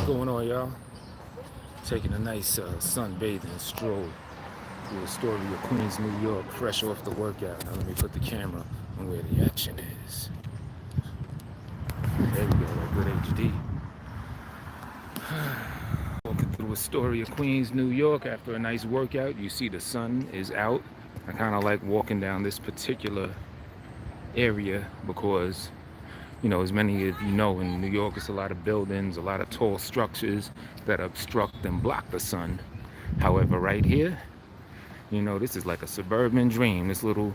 Going on, y'all? Taking a nice sunbathing stroll through Astoria, Queens, New York, fresh off the workout. Now let me put the camera on where the action is. There we go, that good HD. Walking through Astoria, Queens, New York after a nice workout. You see the sun is out. I kind of like walking down this particular area because, as many of you know, in New York, it's a lot of buildings, a lot of tall structures that obstruct and block the sun. However, right here, this is like a suburban dream. This little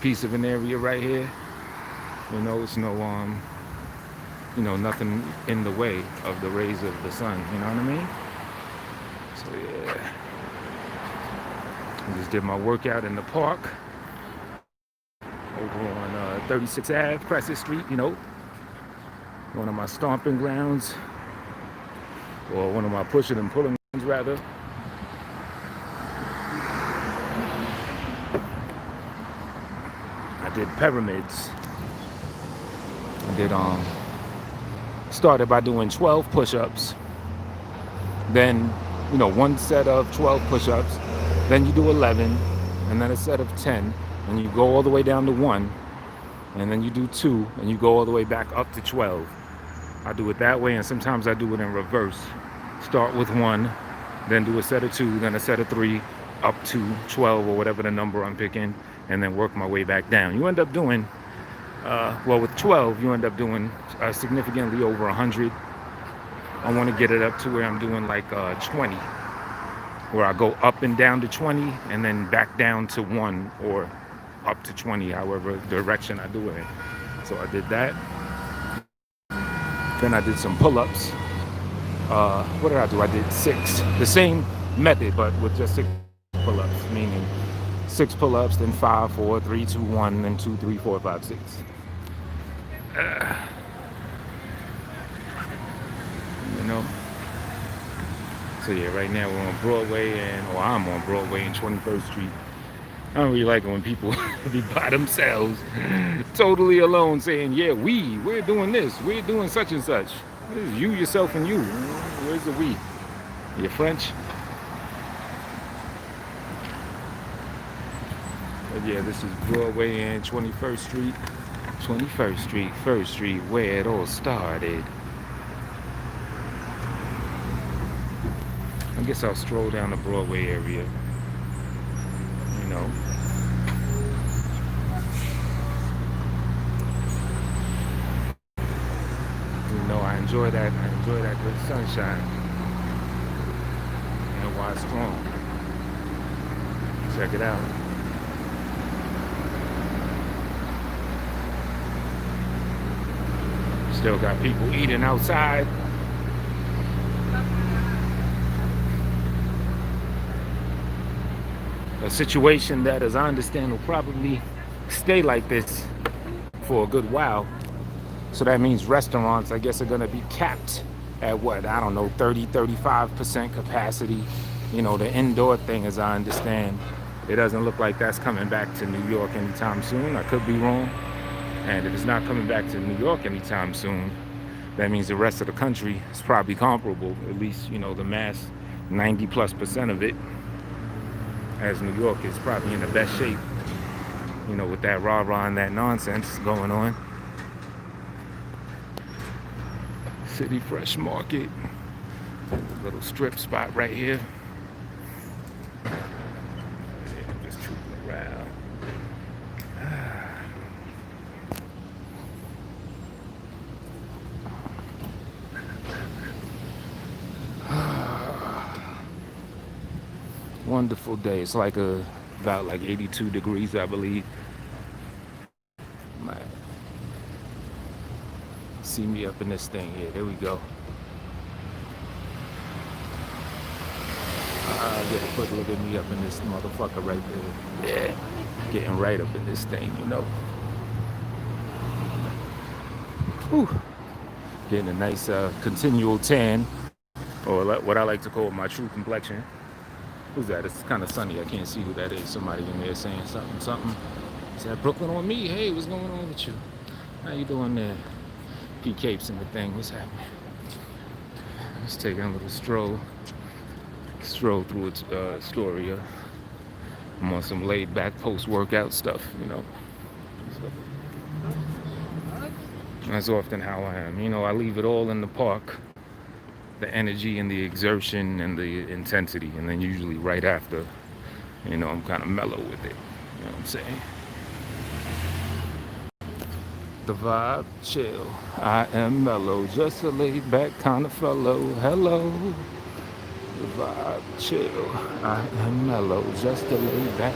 piece of an area right here. It's nothing in the way of the rays of the sun. You know what I mean? So yeah, I just did my workout in the park over on 36 Ave, Crescent Street. One of my stomping grounds, or one of my pushing and pulling grounds rather. I did pyramids. I did started by doing 12 push-ups, then one set of 12 push-ups, then you do 11, and then a set of 10, and you go all the way down to 1, and then you do 2, and you go all the way back up to 12. I do it that way, and sometimes I do it in reverse. Start with 1, then do a set of 2, then a set of 3, up to 12 or whatever the number I'm picking, and then work my way back down. You end up doing, with 12, you end up doing significantly over 100. I want to get it up to where I'm doing like 20, where I go up and down to 20, and then back down to 1, or up to 20, however direction I do it in. So I did that. Then I did some pull-ups. What did I do? I did 6. The same method, but with just 6 pull-ups, meaning 6 pull-ups, then 5, 4, 3, 2, 1, then 2, 3, 4, 5, 6. So yeah, right now we're on Broadway, I'm on Broadway and 21st Street. I don't really like it when people be by themselves, totally alone, saying, yeah, we're doing this, we're doing such and such. This is you, yourself, and you. Where's the we? You French? But yeah, this is Broadway and 21st Street. 21st Street, 1st Street, where it all started. I guess I'll stroll down the Broadway area. I enjoy that. I enjoy that good sunshine. And why it's strong. Check it out. Still got people eating outside. A situation that, as I understand, will probably stay like this for a good while. So that means restaurants, I guess, are going to be capped at 30, 35% capacity. The indoor thing, as I understand, it doesn't look like that's coming back to New York anytime soon. I could be wrong. And if it's not coming back to New York anytime soon, that means the rest of the country is probably comparable, at least, the mass 90+% of it, as New York is probably in the best shape, with that rah-rah and that nonsense going on. City Fresh Market, little strip spot right here. Yeah, just trooping around. Wonderful day. It's like about 82 degrees, I believe. See me up in this thing here. There we go. Get a quick look at me up in this motherfucker right there. Yeah, getting right up in this thing, Whew. Getting a nice continual tan, or what I like to call my true complexion. Who's that? It's kind of sunny. I can't see who that is. Somebody in there saying something. Is that Brooklyn on me? Hey, what's going on with you? How you doing there? P Capes and the thing. What's happening? Just taking a little stroll through Astoria. I'm on some laid back post workout stuff. So that's often how I am. I leave it all in the park, the energy and the exertion and the intensity, and then usually right after, I'm kind of mellow with it. You know what I'm saying? The vibe, chill. I am mellow, just a laid back kind of fellow. Hello. The vibe, chill. I am mellow, just a laid back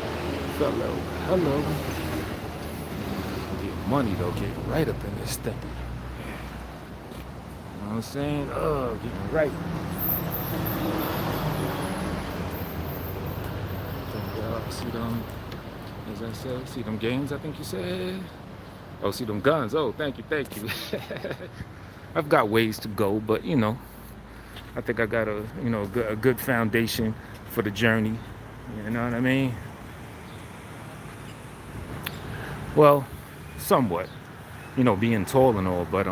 fellow. Hello. Get money though, get right up in this thing. You know what I'm saying? Oh, getting right. See them, as I said, see them games, I think you said. Oh, see them guns. Oh, thank you. I've got ways to go, but I think I got a good foundation for the journey. You know what I mean? Well, somewhat. Being tall and all, but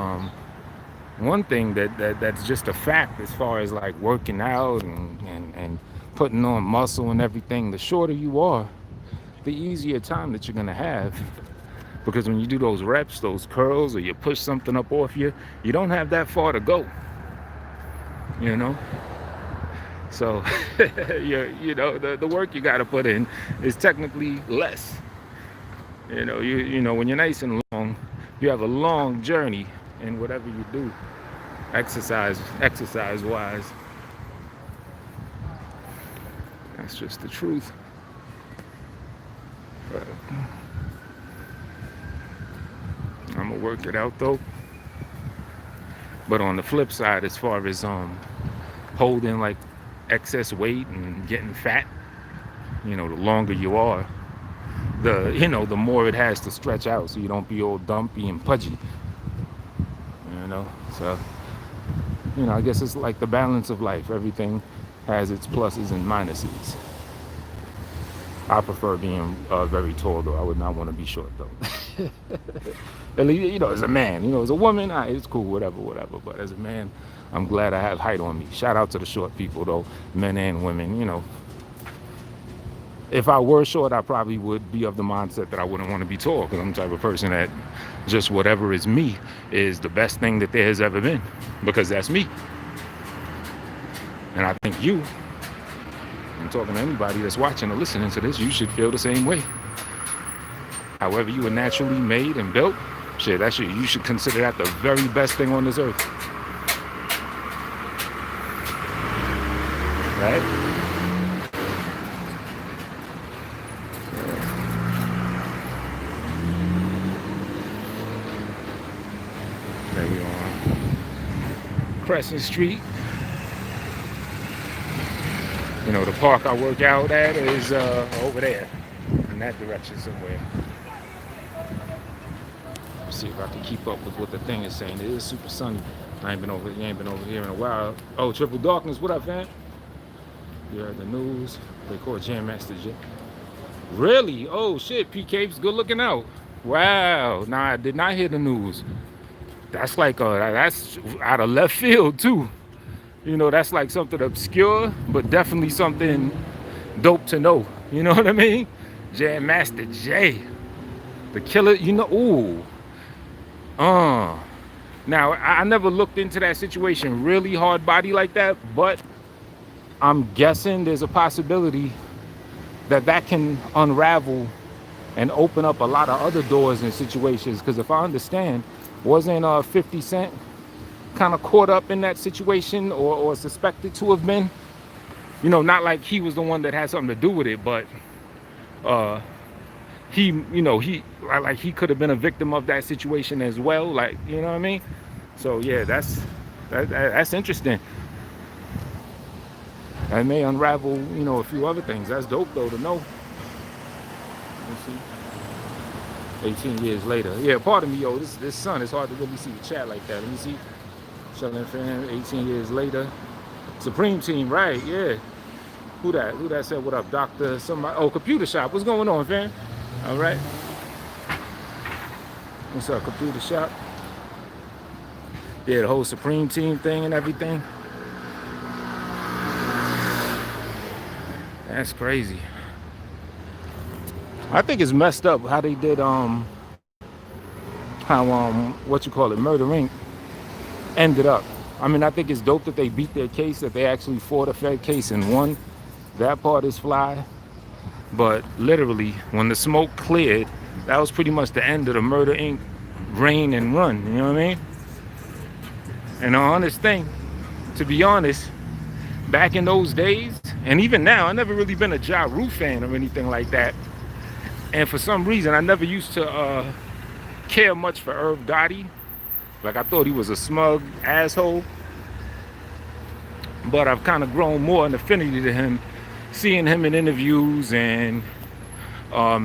one thing that's just a fact as far as like working out and putting on muscle and everything, the shorter you are, the easier time that you're gonna have. Because when you do those reps, those curls, or you push something up off you don't have that far to go. So the work you got to put in is technically less. When you're nice and long, you have a long journey in whatever you do, exercise wise. That's just the truth. But I'm gonna work it out though. But on the flip side, as far as holding like excess weight and getting fat, the longer you are, the more it has to stretch out, so you don't be all dumpy and pudgy. So I guess it's like the balance of life. Everything has its pluses and minuses. I prefer being very tall, though. I would not want to be short, though. At least, as a man. As a woman, it's cool, whatever. But as a man, I'm glad I have height on me. Shout out to the short people, though, men and women. If I were short, I probably would be of the mindset that I wouldn't want to be tall, because I'm the type of person that just whatever is me is the best thing that there has ever been, because that's me. And I think I'm talking to anybody that's watching or listening to this, you should feel the same way. However you were naturally made and built, you should consider that the very best thing on this earth. Right? There we are. Crescent Street. The park I work out at is over there, in that direction somewhere. Let's see if I can keep up with what the thing is saying. It is super sunny. You ain't been over here in a while. Oh, Triple Darkness, what up, fam? You heard the news. They call Jam Master J. Really? Oh shit, P Capes, good looking out. Wow. Nah, I did not hear the news. That's like that's out of left field too. That's like something obscure, but definitely something dope to know. You know what I mean? Jam Master J, the killer. Ooh. Now I never looked into that situation really hard body like that, but I'm guessing there's a possibility that can unravel and open up a lot of other doors and situations. Because if I understand, wasn't 50 Cent kind of caught up in that situation, or suspected to have been? Not like he was the one that had something to do with it, but he could have been a victim of that situation as well. Like, you know what I mean? So yeah, that's interesting. That may unravel, a few other things. That's dope though to know. Let's see. 18 years later. Yeah, pardon me, yo. This sun, it's hard to really see the chat like that. Let me see. Chilling fam, 18 years later. Supreme Team, right, yeah. Who that said what up? Doctor somebody. Oh, Computer Shop. What's going on, fam? All right. What's up, Computer Shop? Yeah, the whole Supreme Team thing and everything. That's crazy. I think it's messed up how they did how what you call it, Murder Inc. ended up. I mean, I think it's dope that they beat their case, that they actually fought a fair case and won. That part is fly. But literally, when the smoke cleared, that was pretty much the end of the Murder Inc. reign and run. You know what I mean? And the honest thing, to be honest, back in those days, and even now, I never really been a Ja Rule fan or anything like that. And for some reason, I never used to care much for Irv Gotti. Like, I thought he was a smug asshole. But I've kind of grown more an affinity to him, seeing him in interviews and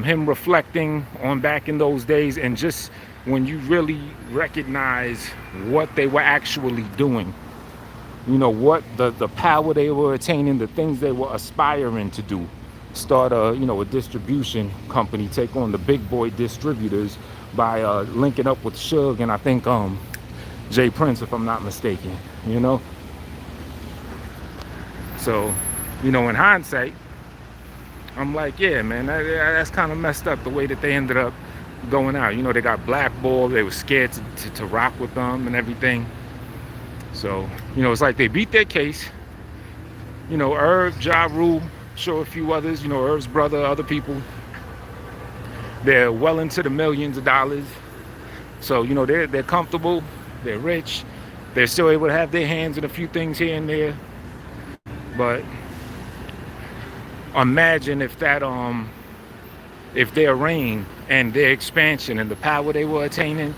him reflecting on back in those days, and just when you really recognize what they were actually doing, you know, what the power they were attaining, the things they were aspiring to do. Start a distribution company, take on the big boy distributors by linking up with Suge and I think Jay Prince, if I'm not mistaken, you know. So, in hindsight, I'm like, yeah, man, that's kind of messed up the way that they ended up going out. They got blackballed. They were scared to rock with them and everything. So, it's like they beat their case. Irv, Ja Rule, sure, a few others, Irv's brother, other people. They're well into the millions of dollars. So, they're comfortable. They're rich. They're still able to have their hands in a few things here and there. But imagine if their reign and their expansion and the power they were attaining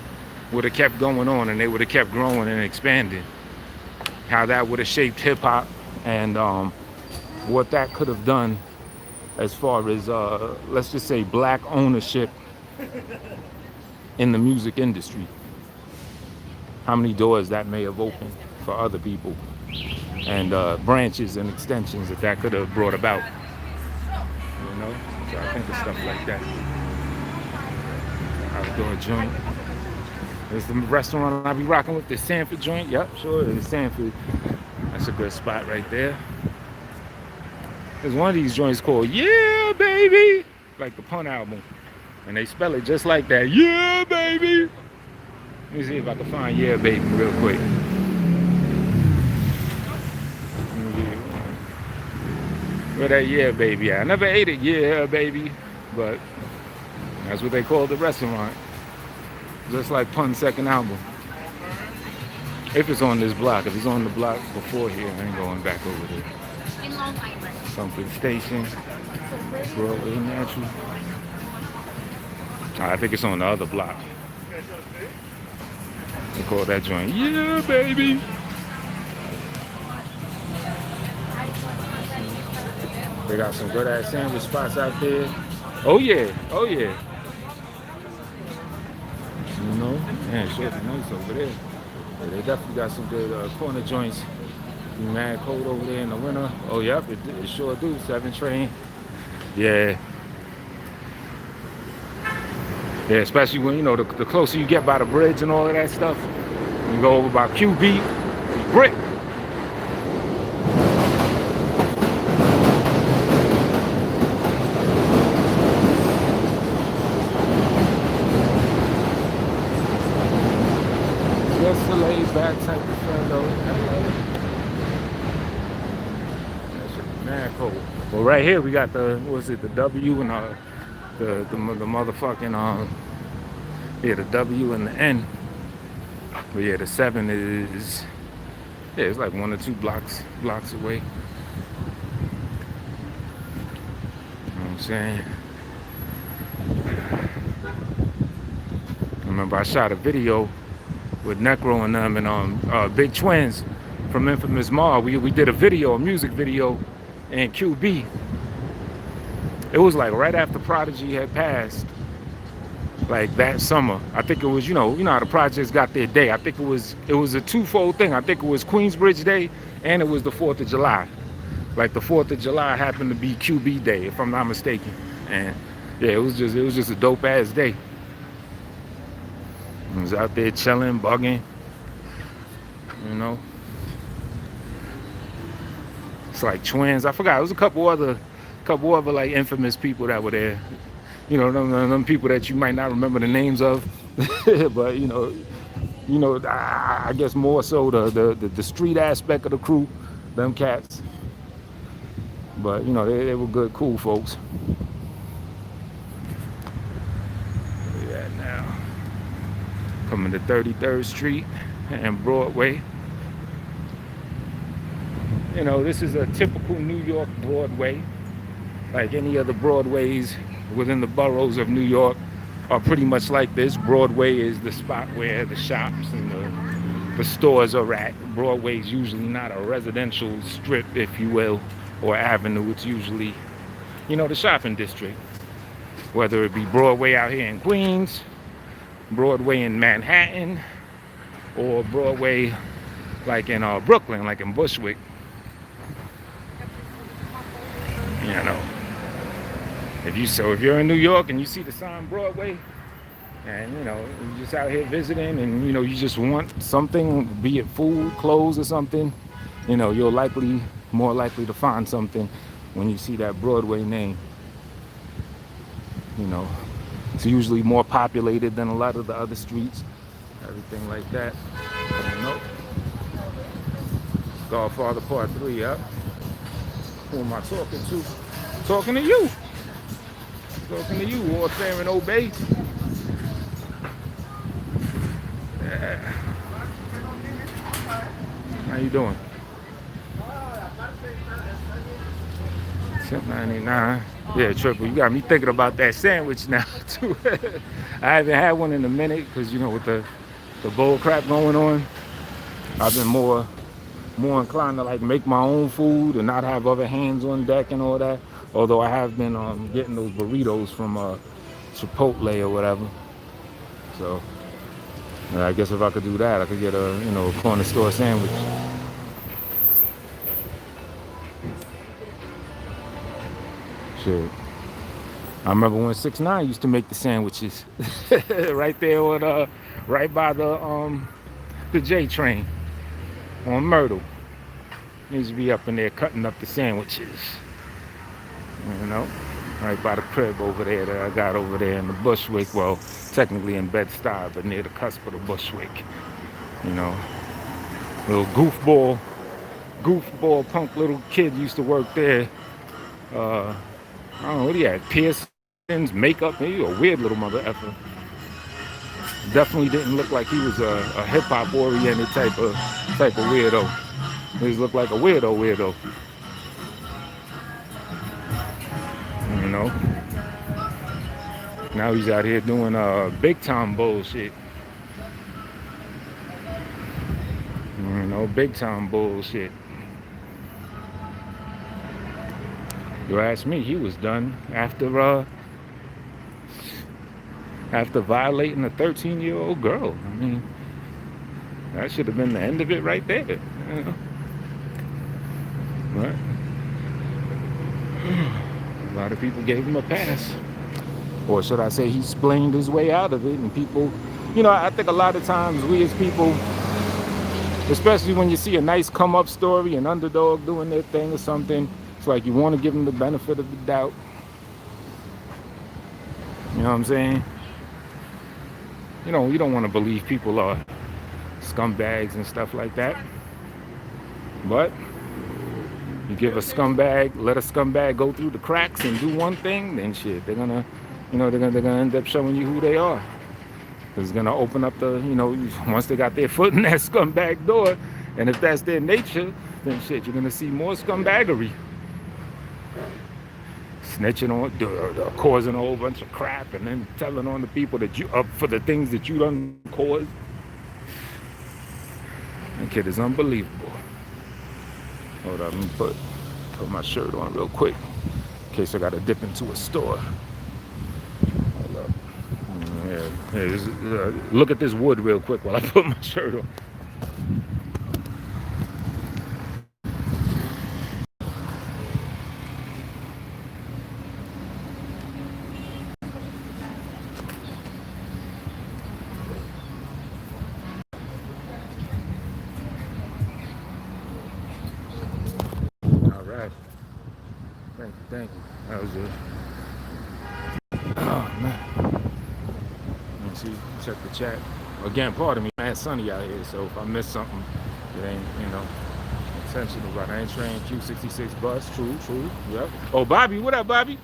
would have kept going on, and they would have kept growing and expanding. How that would have shaped hip hop, and what that could have done as far as let's just say black ownership in the music industry. How many doors that may have opened for other people, and branches and extensions that could have brought about. So I think of stuff like that. Outdoor joint. There's the restaurant I be rocking with, the Sanford joint. Yep, sure, it's Sanford. That's a good spot right there. There's one of these joints called Yeah Baby, like the Pun album, and they spell it just like that. Yeah Baby. Let me see if I can find Yeah Baby real quick. Where that Yeah Baby at? I never ate it, Yeah Baby, but that's what they call the restaurant. Just like Pun's second album. If it's on this block. If it's on the block before here, I ain't going back over there. In Long Island. Something Station. Broadway Natural. I think it's on the other block. They call that joint Yeah Baby. They got some good ass sandwich spots out there. Oh yeah, oh yeah. Man, shit, nice over there. Yeah, they definitely got some good corner joints. Be mad cold over there in the winter. Oh yep, it sure do. 7 Train. Yeah. Yeah, especially when the closer you get by the bridge and all of that stuff. You go over by QB, brick. Just a laid back type of friend though. That shit be mad cold. Well, right here we got the W and the motherfucking the W and the N. But yeah, the 7 is it's like 1 or 2 blocks away. You know what I'm saying? I remember I shot a video with Necro and them and Big Twins from Infamous Mar. We did a music video in QB. It was like right after Prodigy had passed, like that summer. I think it was, you know how the projects got their day. I think it was a twofold thing. I think it was Queensbridge Day and it was the 4th of July. Like the 4th of July happened to be QB Day, if I'm not mistaken. And yeah, it was just a dope ass day. I was out there chilling, bugging, It's like Twins. I forgot. It was a couple other couple other like infamous people that were there. You know, them people that you might not remember the names of, but I guess more so the street aspect of the crew, them cats. But they were good, cool folks. Where we at now? Coming to 33rd Street and Broadway. This is a typical New York Broadway. Like any other Broadways within the boroughs of New York are pretty much like this. Broadway is the spot where the shops and the stores are at. Broadway is usually not a residential strip, if you will, or avenue. It's usually, the shopping district. Whether it be Broadway out here in Queens, Broadway in Manhattan, or Broadway like in Brooklyn, like in Bushwick. If you're in New York and you see the sign Broadway, and you're just out here visiting, and you just want something, be it food, clothes, or something, you're more likely to find something when you see that Broadway name. It's usually more populated than a lot of the other streets, everything like that. Godfather Part 3, yep. Who am I talking to? Talking to you. Talking to you, Warfare and Obey. Yeah. How you doing? $10.99. Yeah, triple. You got me thinking about that sandwich now too. I haven't had one in a minute because with the bull crap going on, I've been more inclined to like make my own food and not have other hands on deck and all that. Although I have been getting those burritos from Chipotle or whatever. So I guess if I could do that, I could get a corner store sandwich. Shit. I remember when 6ix9ine used to make the sandwiches right there on right by the J train on Myrtle. He used to be up in there cutting up the sandwiches. Right by the crib over there that I got over there in the Bushwick. Well, technically in Bed-Stuy, but near the cusp of the Bushwick. Little goofball punk little kid used to work there. I don't know what he had. Pearson's makeup. He was a weird little mother effer. Definitely didn't look like he was a hip hop oriented type of weirdo. He just looked like a weirdo. Now he's out here doing big time bullshit. Big time bullshit. You ask me, he was done after violating a 13-year-old girl. I mean, that should have been the end of it right there. But a lot of people gave him a pass. Or should I say he explained his way out of it, and people, I think a lot of times we as people, especially when you see a nice come up story, an underdog doing their thing or something, it's like you want to give them the benefit of the doubt. You know what I'm saying? You don't want to believe people are scumbags and stuff like that. But you give a scumbag, let a scumbag go through the cracks and do one thing, then shit, they're gonna end up showing you who they are. It's gonna open up once they got their foot in that scumbag door, and if that's their nature, then shit, you're gonna see more scumbaggery. Snitching on, causing a whole bunch of crap, and then telling on the people that you up for the things that you done caused. That kid is unbelievable. Hold up, let me put my shirt on real quick in case I gotta dip into a store. Hold up. Yeah, look at this wood real quick while I put my shirt on. Thank you. That was it. Oh man. Let's see, check the chat. Again, pardon me, man, it's sunny out here, so if I miss something, it ain't, intentional. Right, I ain't trained Q66 bus. True. Yep. Oh, Bobby, what up, Bobby?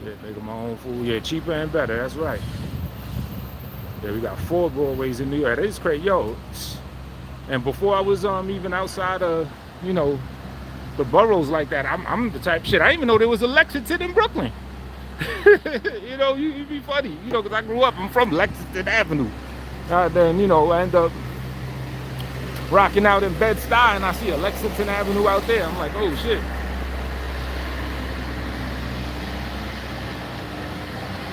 Yeah, making my own food. Yeah, cheaper and better. That's right. Yeah, we got 4 Broadways in New York. That is crazy, yo. And before I was even outside of, the boroughs like that, I'm the type of shit. I didn't even know there was a Lexington in Brooklyn. You'd be funny, because I grew up. I'm from Lexington Avenue. Then, I end up rocking out in Bed-Stuy, and I see a Lexington Avenue out there. I'm like, oh shit.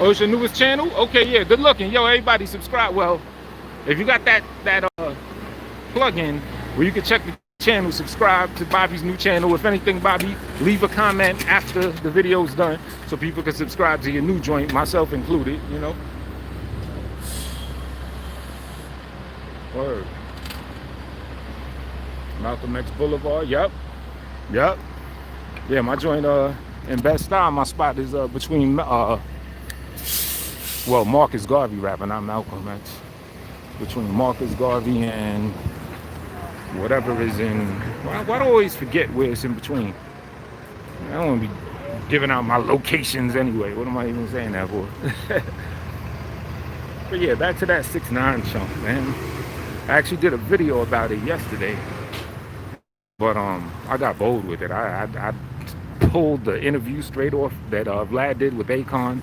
Oh, it's your newest channel? Okay, yeah, good looking. Yo, everybody subscribe. Well, if you got that plug-in where you can check the channel, subscribe to Bobby's new channel. If anything, Bobby, leave a comment after the video's done so people can subscribe to your new joint, myself included, Word. Malcolm X Boulevard, yep. Yeah, my joint in Bed-Stuy, my spot is between Marcus Garvey rapper, not Malcolm X. Between Marcus Garvey and whatever is in. Why do I always forget where it's in between? I don't want to be giving out my locations anyway. What am I even saying that for? But yeah, back to that 6ix9ine chunk, man. I actually did a video about it yesterday, but I got bold with it. I pulled the interview straight off that Vlad did with Akon,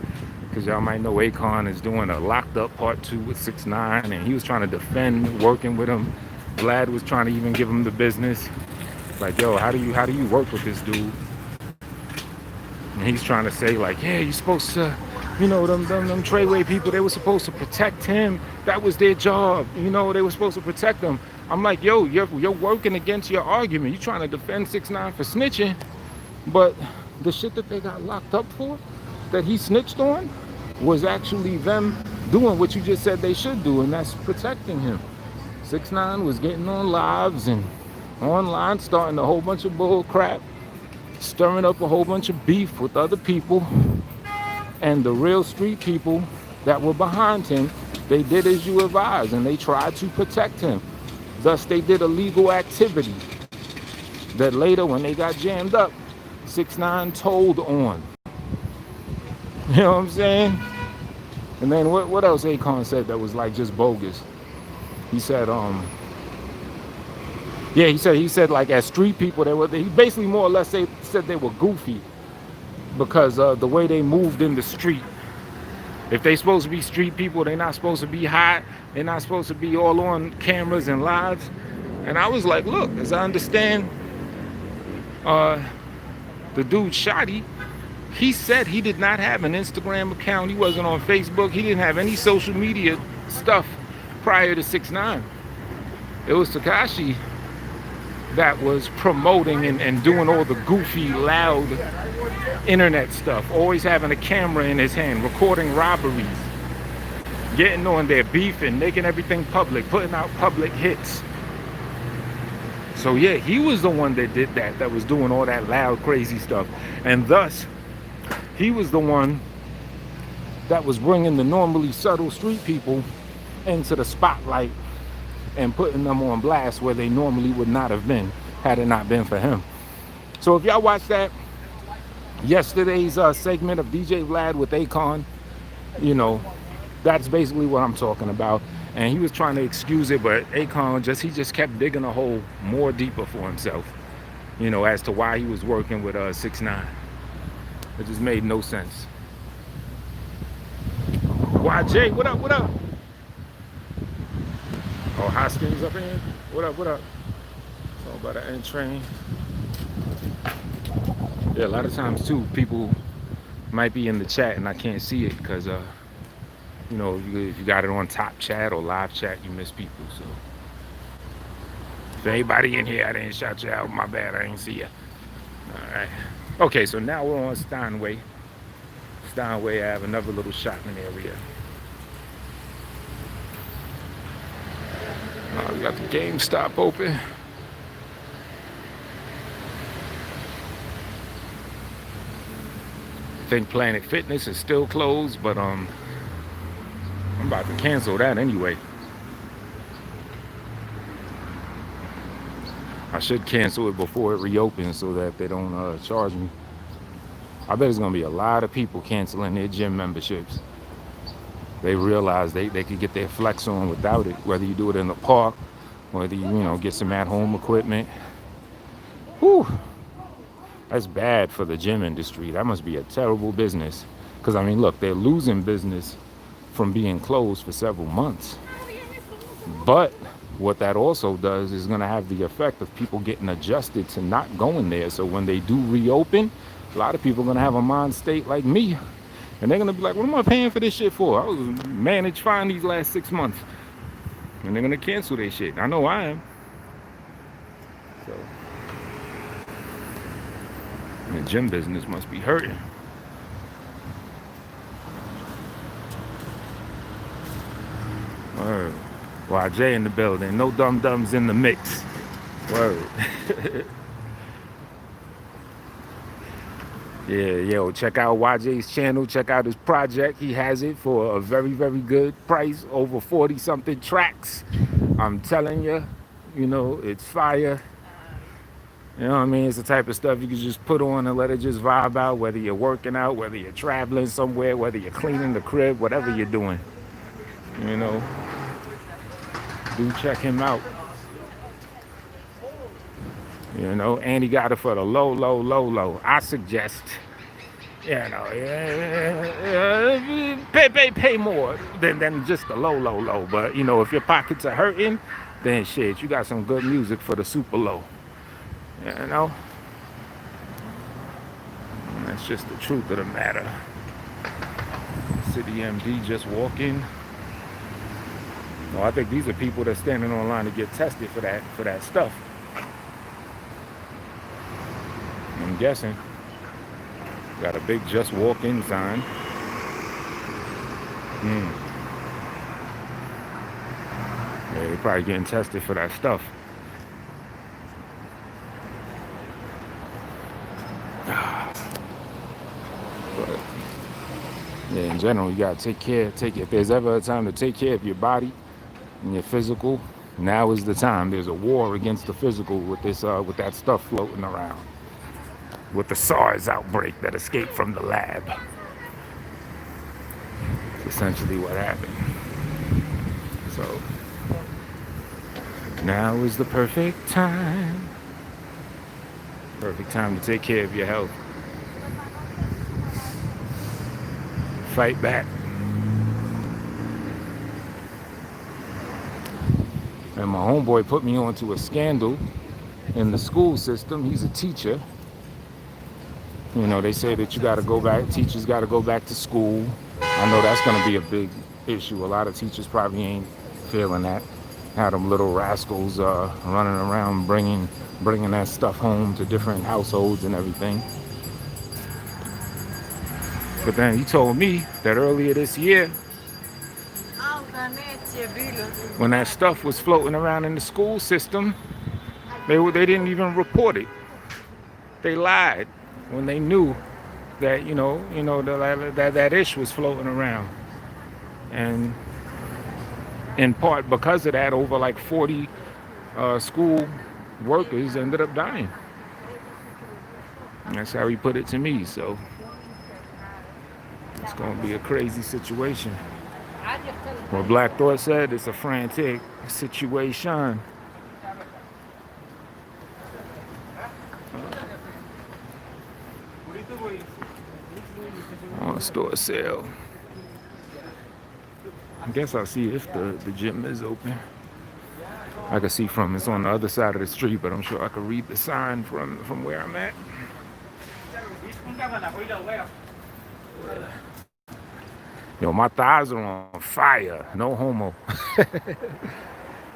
because y'all might know Akon is doing a Locked Up Part 2 with 6ix9ine, and he was trying to defend working with him. Vlad was trying to even give him the business, like, yo, how do you work with this dude? And he's trying to say, like, yeah, you're supposed to, them Treyway people, they were supposed to protect him. That was their job. They were supposed to protect him. I'm like, yo, you're working against your argument. You're trying to defend 6ix9ine for snitching, but the shit that they got locked up for, that he snitched on, was actually them doing what you just said they should do, and that's protecting him. 6ix9ine was getting on lives and online, starting a whole bunch of bull crap, stirring up a whole bunch of beef with other people, and the real street people that were behind him, they did as you advised, and they tried to protect him. Thus, they did illegal activity that later, when they got jammed up, 6ix9ine told on. You know what I'm saying? And then what else Akon said that was like just bogus? He said, he said like as street people, he basically more or less said they were goofy because the way they moved in the street. If they supposed to be street people, they're not supposed to be hot. They're not supposed to be all on cameras and lives. And I was like, look, as I understand, the dude Shotty, he said he did not have an Instagram account. He wasn't on Facebook. He didn't have any social media stuff prior to 6ix9ine. It was Tekashi that was promoting and doing all the goofy, loud internet stuff. Always having a camera in his hand, recording robberies, getting on there, beefing, making everything public, putting out public hits. So yeah, he was the one that did that was doing all that loud, crazy stuff. And thus, he was the one that was bringing the normally subtle street people into the spotlight and putting them on blast where they normally would not have been had it not been for him. So if y'all watched that yesterday's segment of DJ Vlad with Akon, that's basically what I'm talking about. And he was trying to excuse it, but Akon just kept digging a hole more deeper for himself, as to why he was working with 6ix9ine. It just made no sense. YJ, what up? Oh, Hoskins up in here? What up? It's all about the N train. Yeah, a lot of times too, people might be in the chat and I can't see it because, if you got it on top chat or live chat, you miss people. So if anybody in here, I didn't shout you out, my bad, I didn't see you. All right. Okay, so now we're on Steinway. Steinway, I have another little shopping area. We got the GameStop open. think Planet Fitness is still closed, but I'm about to cancel that anyway. I should cancel it before it reopens so that they don't charge me. I bet there's gonna be a lot of people canceling their gym memberships. They realize they could get their flex on without it, whether you do it in the park, whether you get some at-home equipment. Whew, that's bad for the gym industry. That must be a terrible business. Because I mean, look, they're losing business from being closed for several months. But what that also does is going to have the effect of people getting adjusted to not going there. So when they do reopen, a lot of people are going to have a mind state like me. And they're going to be like, what am I paying for this shit for? I was managed fine these last 6 months. And they're going to cancel their shit. I know I am. So the gym business must be hurting. Word. YJ in the building. No dum-dums in the mix. Word. Yeah, yo, check out YJ's channel. Check out his project. He has it for a very, very good price. Over 40-something tracks. I'm telling you, it's fire. You know what I mean? It's the type of stuff you can just put on and let it just vibe out, whether you're working out, whether you're traveling somewhere, whether you're cleaning the crib, whatever you're doing. Do check him out. And he got it for the low. I suggest, pay more than just the low. But, if your pockets are hurting, then shit, you got some good music for the super low. That's just the truth of the matter. City MD just walking. Well, I think these are people that's standing online to get tested for that stuff. I'm guessing. Got a big just walk in sign. Yeah, they're probably getting tested for that stuff. But yeah, in general, you gotta if there's ever a time to take care of your body and your physical, now is the time. There's a war against the physical with that stuff floating around. With the SARS outbreak that escaped from the lab. It's essentially what happened. So now is the perfect time. Perfect time to take care of your health. Fight back. And my homeboy put me onto a scandal in the school system. He's a teacher. They say that you got to go back, teachers got to go back to school. I know that's going to be a big issue. A lot of teachers probably ain't feeling that. How them little rascals running around bringing that stuff home to different households and everything. But then he told me that earlier this year, when that stuff was floating around in the school system, they didn't even report it. They lied when they knew that that ish was floating around, and in part because of that, over like 40 school workers ended up dying. And that's how he put it to me. So it's going to be a crazy situation. What Black Thought said, it's a frantic situation. On store sale. I guess I'll see if the gym is open. I can see it's on the other side of the street, but I'm sure I can read the sign from where I'm at. Yo, my thighs are on fire. No homo.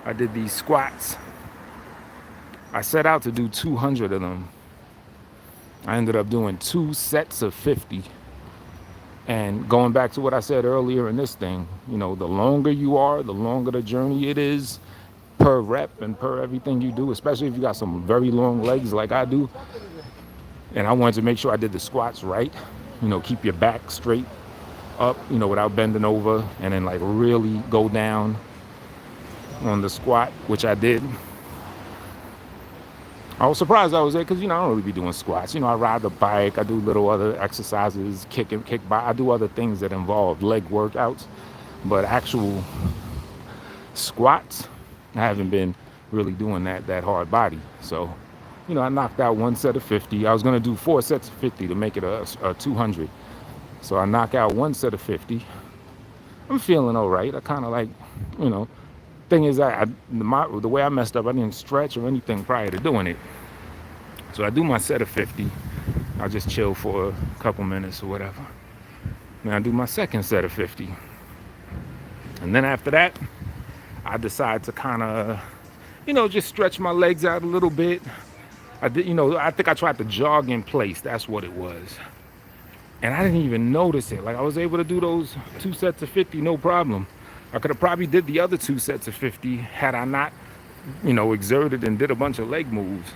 I did these squats. I set out to do 200 of them. I ended up doing 2 sets of 50. And going back to what I said earlier in this thing, the longer you are, the longer the journey it is per rep and per everything you do, especially if you got some very long legs like I do. And I wanted to make sure I did the squats right. keep your back straight up, without bending over, and then like really go down on the squat, which I did. I was surprised I was there because, I don't really be doing squats. I ride the bike, I do little other exercises, kick by. I do other things that involve leg workouts, but actual squats, I haven't been really doing that hard body. So, I knocked out one set of 50. I was going to do 4 sets of 50 to make it a 200. So I knock out one set of 50. I'm feeling all right. I kind of like, thing is, the way I messed up, I didn't stretch or anything prior to doing it. So I do my set of 50. I just chill for a couple minutes or whatever. Then I do my second set of 50. And then after that, I decide to kind of, just stretch my legs out a little bit. I did, I think I tried to jog in place. That's what it was. And I didn't even notice it. Like, I was able to do those 2 sets of 50, no problem. I could have probably did the other 2 sets of 50 had I not, exerted and did a bunch of leg moves.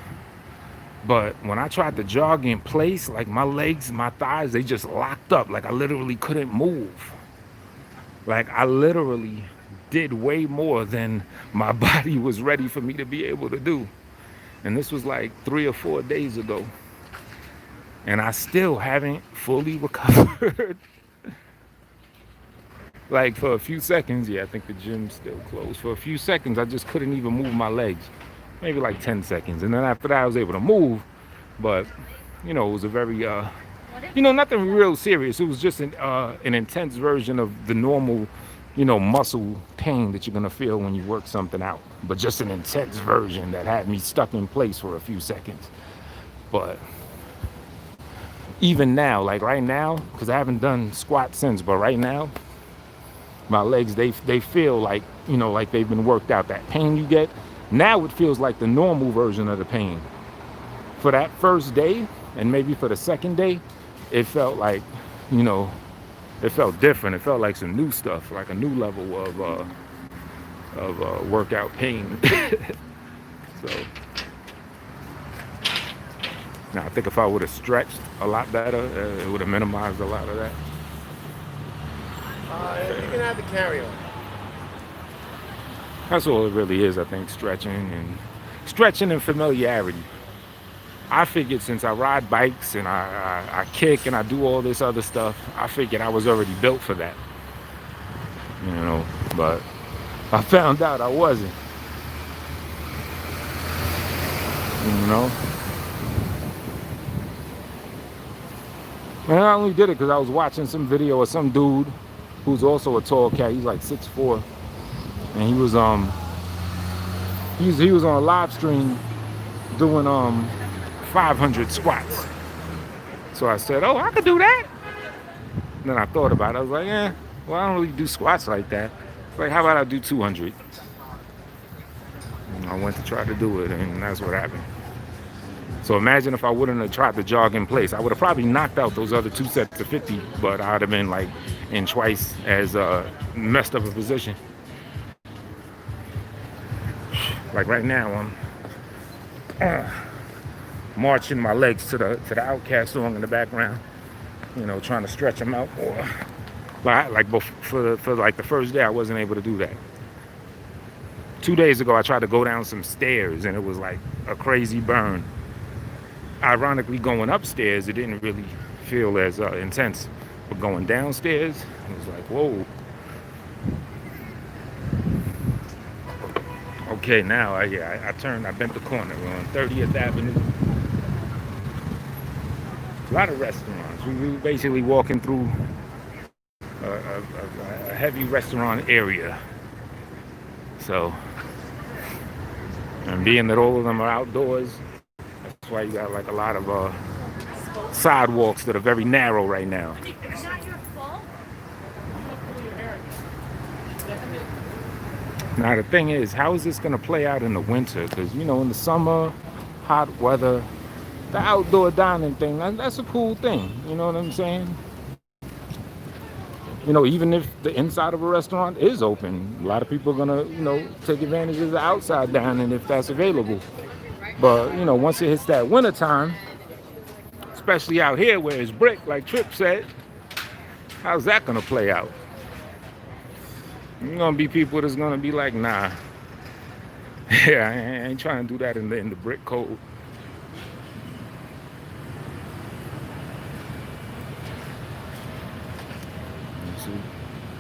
But when I tried to jog in place, like my legs, my thighs, they just locked up. Like I literally couldn't move. Like I literally did way more than my body was ready for me to be able to do. And this was like 3 or 4 days ago. And I still haven't fully recovered. Like for a few seconds, I think the gym's still closed. For a few seconds, I just couldn't even move my legs. Maybe like 10 seconds. And then after that, I was able to move. But, it was a very, nothing real serious. It was just an intense version of the normal, muscle pain that you're going to feel when you work something out. But just an intense version that had me stuck in place for a few seconds. But even now, like right now, because I haven't done squats since, but right now, my legs, they feel like, like they've been worked out. That pain you get, now it feels like the normal version of the pain. For that first day, and maybe for the second day, it felt like, it felt different. It felt like some new stuff, like a new level of workout pain. So, now I think if I would have stretched a lot better, it would have minimized a lot of that. You can have the carry-on. That's all it really is, I think, stretching and familiarity. I figured since I ride bikes and I kick and I do all this other stuff, I figured I was already built for that. But I found out I wasn't. And I only did it because I was watching some video of some dude who's also a tall cat. He's like 6'4". And he was on a live stream doing 500 squats. So I said, oh, I could do that. And then I thought about it. I was like, well, I don't really do squats like that. It's like, how about I do 200? And I went to try to do it, and that's what happened. So imagine if I wouldn't have tried to jog in place. I would have probably knocked out those other 2 sets of 50, but I'd have been like in twice as messed up a position. Like right now, I'm marching my legs to the Outcast song in the background. Trying to stretch them out more. Like for like the first day, I wasn't able to do that. 2 days ago, I tried to go down some stairs, and it was like a crazy burn. Ironically, going upstairs, it didn't really feel as intense. But going downstairs, it was like, whoa. Okay, now I bent the corner. We're on 30th Avenue. A lot of restaurants. We were basically walking through a heavy restaurant area. So, and being that all of them are outdoors, that's why you got like a lot of sidewalks that are very narrow right now. Now the thing is, how is this going to play out in the winter? Because, in the summer, hot weather, the outdoor dining thing, that's a cool thing. You know what I'm saying? Even if the inside of a restaurant is open, a lot of people are going to, take advantage of the outside dining if that's available. But, once it hits that winter time, especially out here where it's brick, like Trip said. How's that gonna play out? You're gonna be people that's gonna be like, nah, yeah, I ain't trying to do that in the brick code. You see,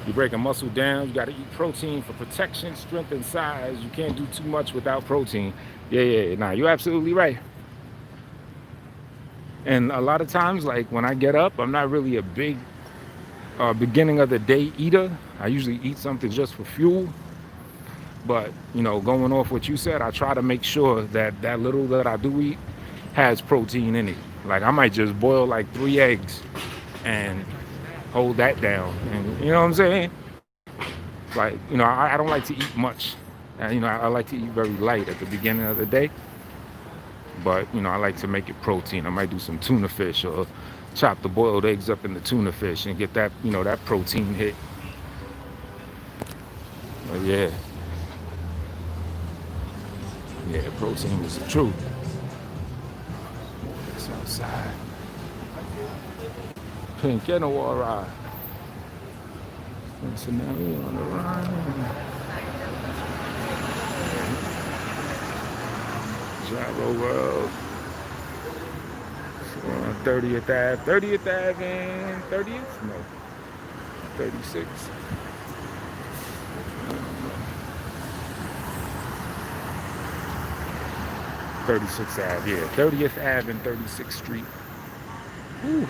you break a muscle down, you got to eat protein for protection, strength, and size. You can't do too much without protein. Yeah, nah, you're absolutely right. And a lot of times, like when I get up, I'm not really a big beginning of the day eater. I usually eat something just for fuel. But, going off what you said, I try to make sure that that little that I do eat has protein in it. Like I might just boil like 3 eggs and hold that down. And you know what I'm saying? Like, I don't like to eat much. I like to eat very light at the beginning of the day. But, I like to make it protein. I might do some tuna fish or chop the boiled eggs up in the tuna fish and get that, that protein hit. But yeah. Yeah, protein is the truth. It's outside. Pink and a war ride. And so now we're on the run. Gyro World. So we're on 30th Ave. 30th Ave and 30th? No. 36. 36th Ave, yeah. 30th Ave and 36th Street. Whew.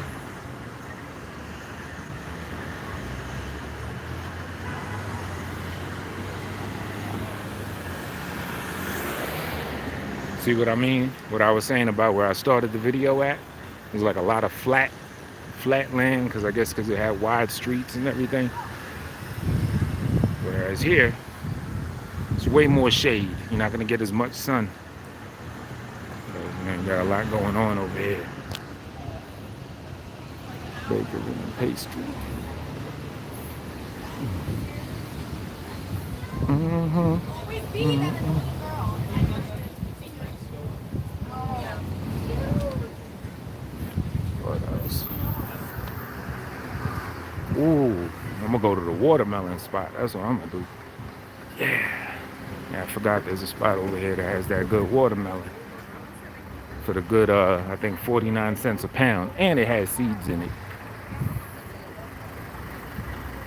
See what I mean? What I was saying about where I started the video at? It was like a lot of flat land, because I guess because it had wide streets and everything. Whereas here, it's way more shade. You're not going to get as much sun. You got a lot going on over here. Bakery and pastry. What else? Ooh, I'm gonna go to the watermelon spot. That's what I'm gonna do. Yeah, I forgot there's a spot over here that has that good watermelon. For the good, I think 49 cents a pound, and it has seeds in it.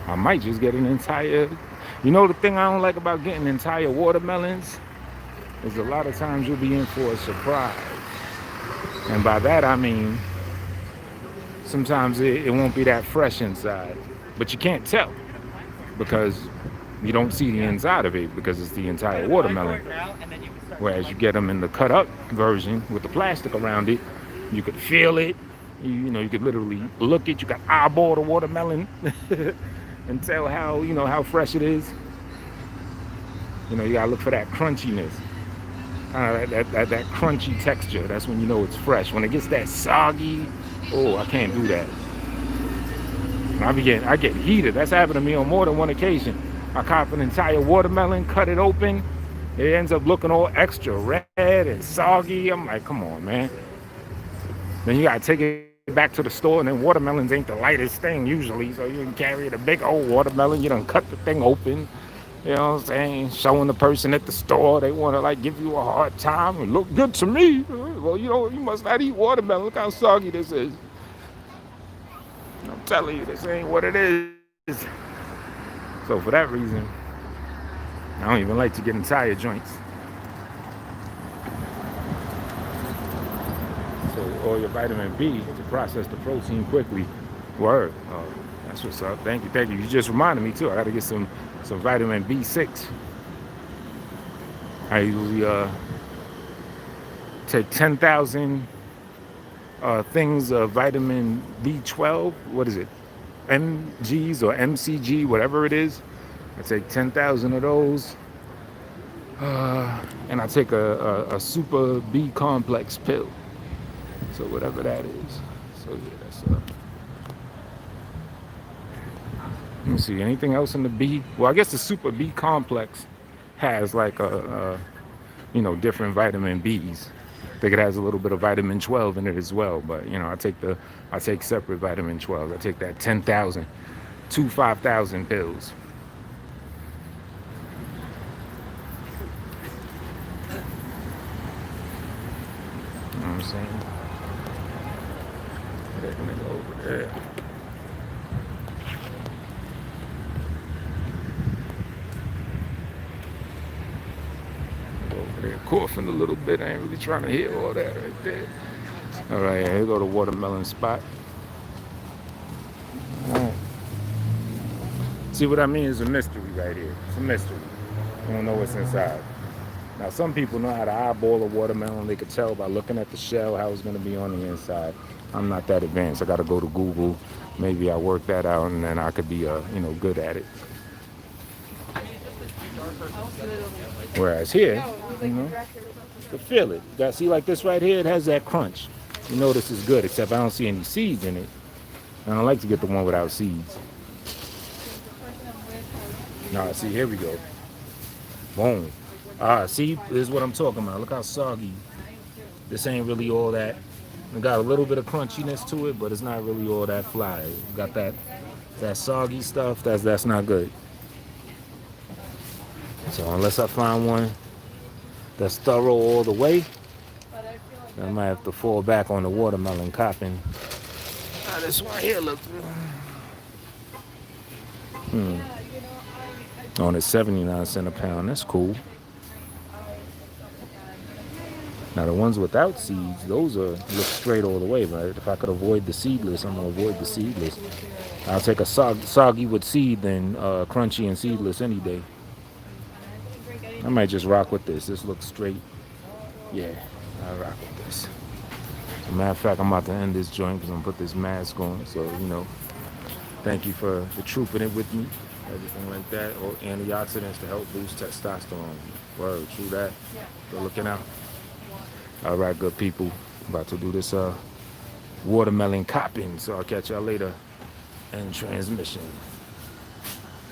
I might just get an entire, the thing I don't like about getting entire watermelons is a lot of times you'll be in for a surprise. And by that I mean, sometimes it won't be that fresh inside, but you can't tell because you don't see the inside of it because it's the entire watermelon. Whereas you get them in the cut up version with the plastic around it, you could feel it. You could literally look it. You could eyeball the watermelon and tell how fresh it is. You gotta look for that crunchiness, kind of that crunchy texture. That's when you know it's fresh. When it gets that soggy, oh, I can't do that. I get heated. That's happened to me on more than one occasion. I cop an entire watermelon, cut it open. It ends up looking all extra red and soggy. I'm like, come on, man. Then you gotta take it back to the store, and then watermelons ain't the lightest thing usually, so you can carry the big old watermelon. You done cut the thing open. You know what I'm saying? Showing the person at the store, they want to give you a hard time. It look good to me. Well, you must not eat watermelon. Look how soggy this is. I'm telling you, this ain't what it is. So for that reason, I don't even like to get entire joints. So all your vitamin B to process the protein quickly. Word. Oh, that's what's up. Thank you. You just reminded me too. I got to get some vitamin B6. I usually take 10,000 things of vitamin B12. What is it? MGs or MCG, whatever it is. I take 10,000 of those, and I take a super B complex pill. So whatever that is. So yeah, that's let me see, anything else in the B? Well, I guess the super B complex has like different vitamin Bs. I think it has a little bit of vitamin 12 in it as well. But I take separate vitamin 12. I take that 10,000, 5,000 pills. You know what I'm saying? That nigga over there. Over there coughing a little bit. I ain't really trying to hear all that right there. All right, here go the watermelon spot. Oh. See what I mean is a mystery right here. It's a mystery. You don't know what's inside. Now, some people know how to eyeball a watermelon. They could tell by looking at the shell how it's going to be on the inside. I'm not that advanced. I got to go to Google. Maybe I work that out, and then I could be, good at it. Whereas here, you can feel it. You got see like this right here. It has that crunch. You know this is good, except I don't see any seeds in it. I don't like to get the one without seeds. Now, see, here we go. Boom. See, this is what I'm talking about. Look how soggy. This ain't really all that. It got a little bit of crunchiness to it, but it's not really all that fly. It got that soggy stuff. That's not good. So unless I find one that's thorough all the way, I might have to fall back on the watermelon copping. This one here looks. On it's 79 cents a pound. That's cool. Now the ones without seeds, those look straight all the way, right? If I could avoid the seedless, I'm gonna avoid the seedless. I'll take a soggy with seed than crunchy and seedless any day. I might just rock with this. This looks straight. Yeah, I'll rock with this. As a matter of fact, I'm about to end this joint because I'm gonna put this mask on. So thank you for trooping it with me. Everything like that, or antioxidants to help boost testosterone. Word, true that. Good looking out. All right, good people. About to do this watermelon copping. So I'll catch y'all later. End transmission.